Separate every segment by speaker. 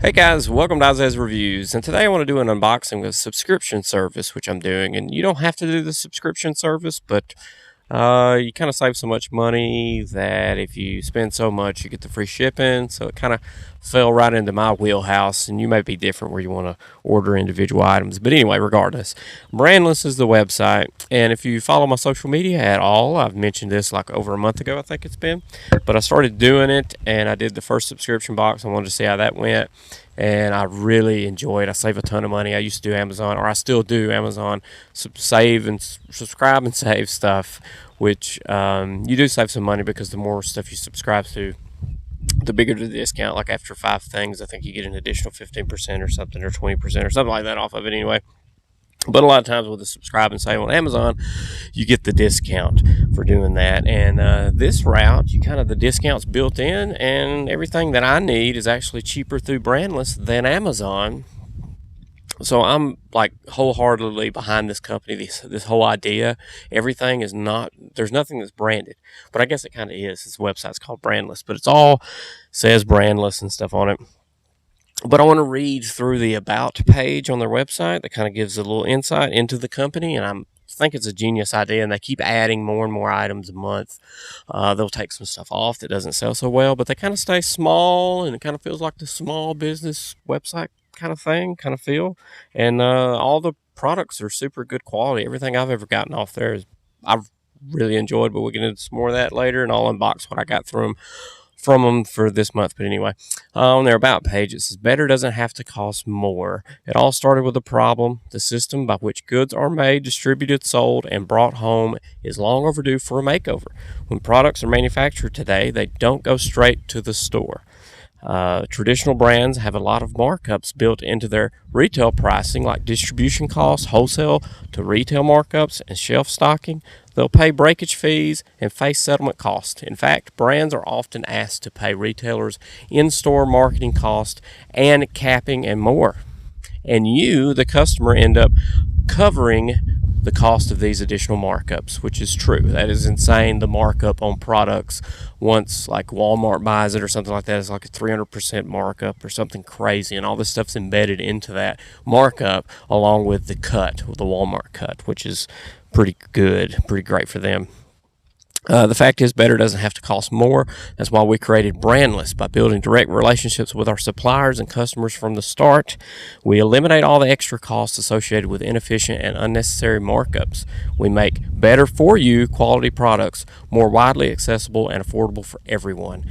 Speaker 1: Hey guys, welcome to Isaiah's Reviews, and today I want to do an unboxing of a subscription service, which I'm doing. And you don't have to do the subscription service, but you kind of save so much money that if you spend so much, you get the free shipping. So it kind of fell right into my wheelhouse, and you may be different where you want to order individual items. But anyway, regardless, Brandless is the website, and if you follow my social media at all, I've mentioned this like over a month ago, I think it's been, but I started doing it, and I did the first subscription box. I wanted to see how that went, and I really enjoyed. I save a ton of money. I used to do Amazon, or I still do Amazon, save and subscribe and save stuff, which you do save some money because the more stuff you subscribe to, the bigger the discount. Like after 5 things, I think you get an additional 15% or something, or 20% or something like that off of it anyway. But a lot of times with the subscribe and save on Amazon, you get the discount for doing that. And this route, the discount's built in, and everything that I need is actually cheaper through Brandless than Amazon. So I'm like wholeheartedly behind this company, this whole idea. Everything is not, there's nothing that's branded, but I guess it kind of is. This website's called Brandless, but it's all says Brandless and stuff on it. But I want to read through the About page on their website that kind of gives a little insight into the company, and I think it's a genius idea, and they keep adding more and more items a month. They'll take some stuff off that doesn't sell so well, but they kind of stay small, and it kind of feels like the small business website kind of thing, kind of feel. And all the products are super good quality. Everything I've ever gotten off there is I've really enjoyed, but we'll get into some more of that later, and I'll unbox what I got from them for this month. But anyway, on their About page, it says better doesn't have to cost more. It all started with a problem. The system by which goods are made, distributed, sold, and brought home is long overdue for a makeover. When products are manufactured today, they don't go straight to the store. Traditional brands have a lot of markups built into their retail pricing, like distribution costs, wholesale to retail markups, and shelf stocking. They'll pay breakage fees and face settlement costs. In fact, brands are often asked to pay retailers in-store marketing costs and capping and more. And you, the customer, end up covering the cost of these additional markups, which is true. That is insane. The markup on products, once like Walmart buys it or something like that, is like a 300% markup or something crazy, and all this stuff's embedded into that markup along with the cut, the Walmart cut, which is pretty good, pretty great for them. The fact is, better doesn't have to cost more. That's why we created Brandless. By building direct relationships with our suppliers and customers from the start, we eliminate all the extra costs associated with inefficient and unnecessary markups. We make better for you quality products more widely accessible and affordable for everyone.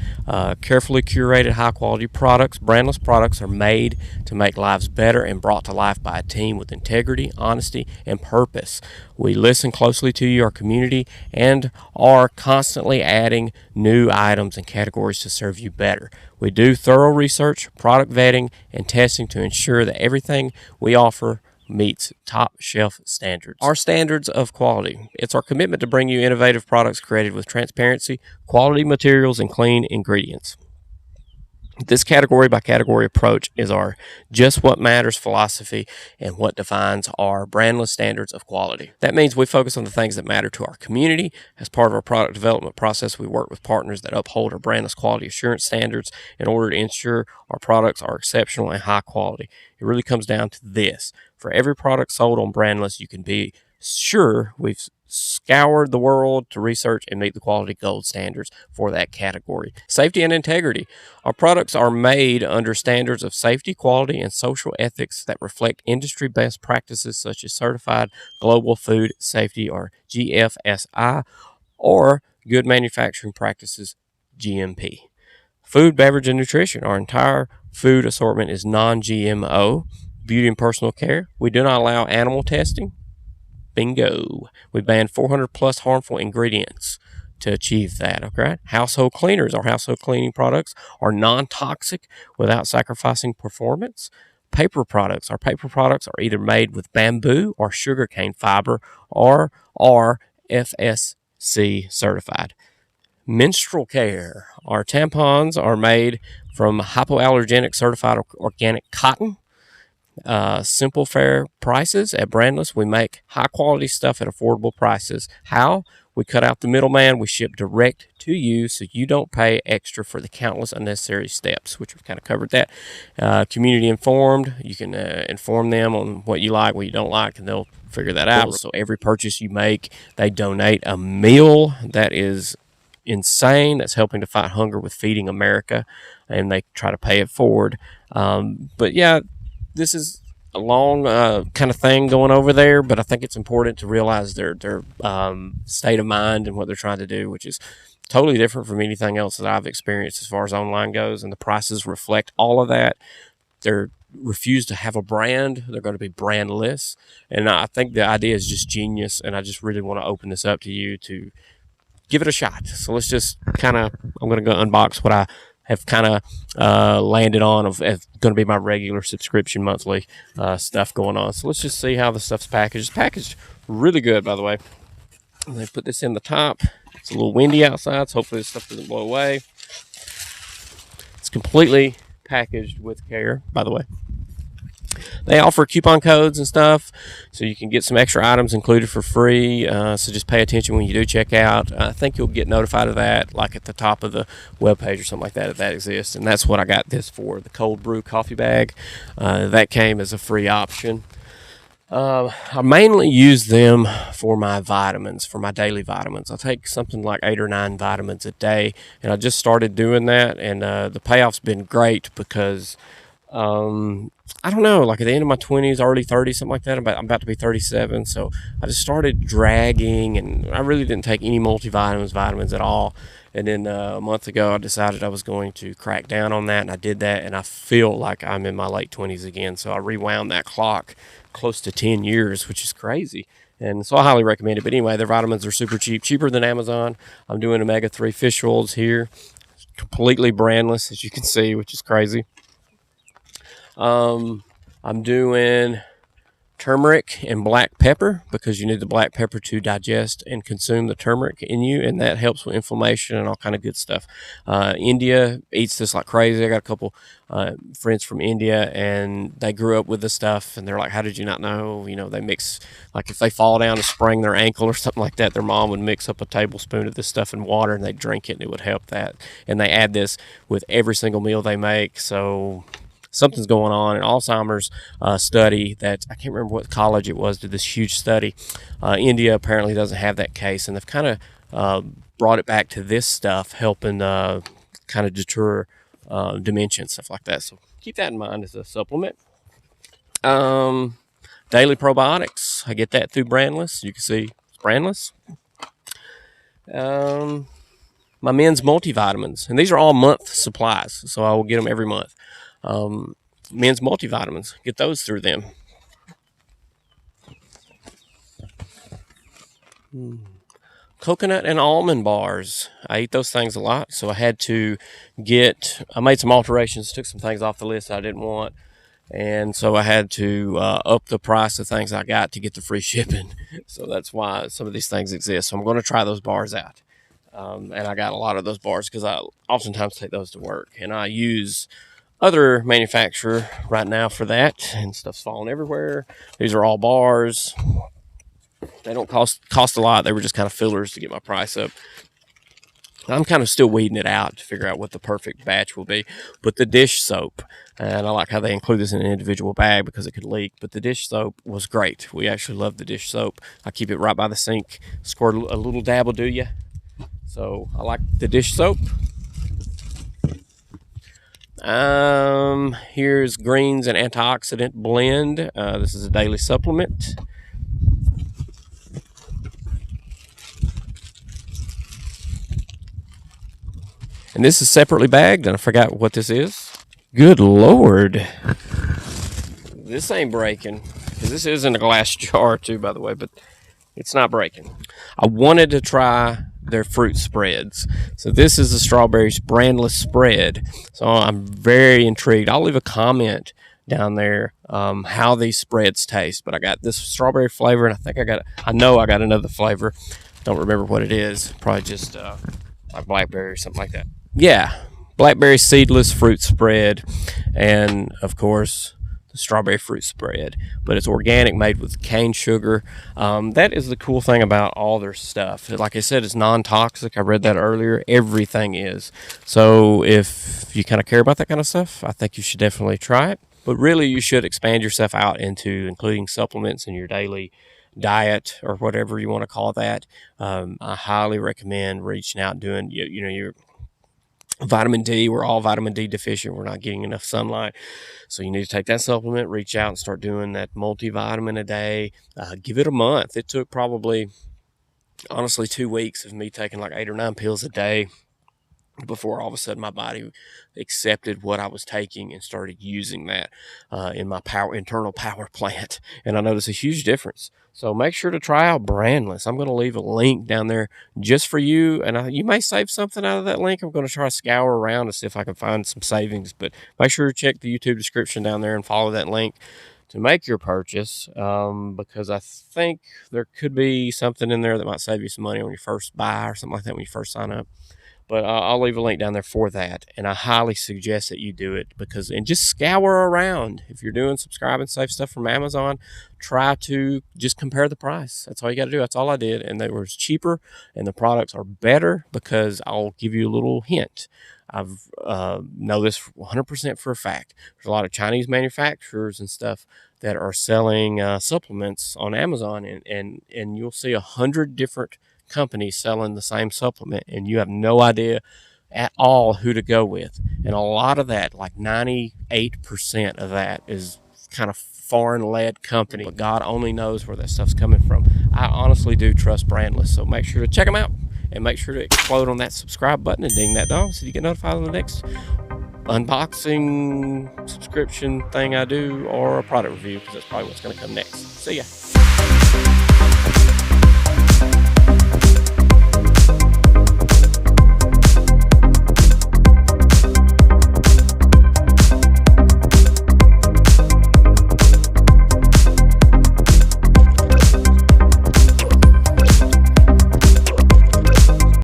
Speaker 1: Carefully curated high quality products, Brandless products are made to make lives better and brought to life by a team with integrity, honesty, and purpose. We listen closely to you, our community, and are constantly adding new items and categories to serve you better. We do thorough research, product vetting, and testing to ensure that everything we offer meets top shelf standards. Our standards of quality. It's our commitment to bring you innovative products created with transparency, quality materials, and clean ingredients. This category by category approach is our just what matters philosophy and what defines our Brandless standards of quality. That means we focus on the things that matter to our community. As part of our product development process, we work with partners that uphold our Brandless quality assurance standards in order to ensure our products are exceptional and high quality. It really comes down to this. For every product sold on Brandless, you can be sure we've scoured the world to research and meet the quality gold standards for that category. Safety and integrity. Our products are made under standards of safety, quality, and social ethics that reflect industry best practices such as Certified Global Food Safety, or GFSI, or Good Manufacturing Practices, GMP. Food, beverage, and nutrition. Our entire food assortment is non-GMO. Beauty and personal care. We do not allow animal testing. Bingo. We ban 400 plus harmful ingredients to achieve that, okay? Household cleaners. Our household cleaning products are non-toxic without sacrificing performance. Paper products. Our paper products are either made with bamboo or sugarcane fiber, or are FSC certified. Menstrual care. Our tampons are made from hypoallergenic certified organic cotton. simple, fair prices at Brandless. We make high quality stuff at affordable prices. How? We cut out the middleman. We ship direct to you, so you don't pay extra for the countless unnecessary steps, which we've kind of covered that. Community informed. You can inform them on what you like, what you don't like, and they'll figure that out. So every purchase you make, they donate a meal. That is insane. That's helping to fight hunger with Feeding America, and they try to pay it forward. But yeah, this is a long kind of thing going over there, but I think it's important to realize their state of mind and what they're trying to do, which is totally different from anything else that I've experienced as far as online goes, and the prices reflect all of that. They're refuse to have a brand. They're going to be brandless, and I think the idea is just genius, and I just really want to open this up to you to give it a shot. So let's just kind of, I'm going to go unbox what I have kind of landed on of going to be my regular subscription monthly stuff going on. So let's just see how the stuff's packaged. It's packaged really good, by the way. And they put this in the top. It's a little windy outside, so hopefully this stuff doesn't blow away. It's completely packaged with care, by the way. They offer coupon codes and stuff, so you can get some extra items included for free. So just pay attention when you do check out. I think you'll get notified of that, like at the top of the webpage or something like that, if that exists. And that's what I got this for, the cold brew coffee bag. That came as a free option. I mainly use them for my vitamins, for my daily vitamins. I take something like 8 or 9 vitamins a day, and I just started doing that, and the payoff's been great because I don't know, like at the end of my 20s, early 30s, something like that. I'm about to be 37, so I just started dragging, and I really didn't take any multivitamins, vitamins at all. And then a month ago, I decided I was going to crack down on that, and I did that, and I feel like I'm in my late 20s again. So I rewound that clock close to 10 years, which is crazy. And so I highly recommend it. But anyway, their vitamins are super cheap, cheaper than Amazon. I'm doing omega-3 fish oils here, completely brandless, as you can see, which is crazy. I'm doing turmeric and black pepper because you need the black pepper to digest and consume the turmeric in you, and that helps with inflammation and all kind of good stuff. India eats this like crazy. I got a couple friends from India, and they grew up with this stuff, and they're like, how did you not know? You know, they mix, like if they fall down and sprain their ankle or something like that, their mom would mix up a tablespoon of this stuff in water, and they drink it, and it would help that. And they add this with every single meal they make. So something's going on. An Alzheimer's study that I can't remember what college it was did this huge study. India apparently doesn't have that case, and they've kind of brought it back to this stuff, helping kind of deter dementia and stuff like that. So keep that in mind as a supplement. Daily probiotics, I get that through Brandless. You can see it's Brandless. My men's multivitamins, and these are all month supplies, so I will get them every month. Men's multivitamins, get those through them. Coconut and almond bars, I eat those things a lot, so I had to I made some alterations, took some things off the list I didn't want, and so I had to up the price of things I got to get the free shipping. So that's why some of these things exist. So I'm going to try those bars out. And I got a lot of those bars because I oftentimes take those to work, and I use other manufacturer right now for that, and stuff's falling everywhere. These are all bars. They don't cost a lot. They were just kind of fillers to get my price up. I'm kind of still weeding it out to figure out what the perfect batch will be. But the dish soap, and I like how they include this in an individual bag because it could leak, but the dish soap was great. We actually love the dish soap. I keep it right by the sink. Squirt a little dab will do ya. So I like the dish soap. Here's greens and antioxidant blend. This is a daily supplement. And this is separately bagged, and I forgot what this is. Good Lord. This ain't breaking. This is in a glass jar too, by the way, but it's not breaking. I wanted to try their fruit spreads. So this is the strawberries Brandless spread. So I'm very intrigued. I'll leave a comment down there how these spreads taste. But I got this strawberry flavor, and I know I got another flavor. Don't remember what it is. Probably just like blackberry or something like that. Yeah, blackberry seedless fruit spread. And of course, the strawberry fruit spread, but it's organic, made with cane sugar. That is the cool thing about all their stuff. Like I said, it's non-toxic. I read that earlier. Everything is. So if you kind of care about that kind of stuff, I think you should definitely try it. But really, you should expand yourself out into including supplements in your daily diet or whatever you want to call that. I highly recommend reaching out and doing, your vitamin D. We're all vitamin D deficient. We're not getting enough sunlight. So you need to take that supplement, reach out and start doing that multivitamin a day. Give it a month. It took probably, honestly, 2 weeks of me taking like 8 or 9 pills a day before all of a sudden my body accepted what I was taking and started using that in my internal power plant. And I noticed a huge difference. So make sure to try out Brandless. I'm going to leave a link down there just for you. And you may save something out of that link. I'm going to try to scour around to see if I can find some savings. But make sure to check the YouTube description down there and follow that link to make your purchase, because I think there could be something in there that might save you some money on your first buy or something like that when you first sign up. But I'll leave a link down there for that. And I highly suggest that you do it and just scour around. If you're doing subscribe and save stuff from Amazon, try to just compare the price. That's all you got to do. That's all I did. And they were cheaper and the products are better because I'll give you a little hint. I've know this 100% for a fact. There's a lot of Chinese manufacturers and stuff that are selling supplements on Amazon, and you'll see 100 different companies selling the same supplement, and you have no idea at all who to go with. And a lot of that, like 98% of that, is kind of foreign-led company. But God only knows where that stuff's coming from. I honestly do trust Brandless, so make sure to check them out. And make sure to explode on that subscribe button and ding that dong so you get notified on the next unboxing subscription thing I do, or a product review, because that's probably what's going to come next. See ya.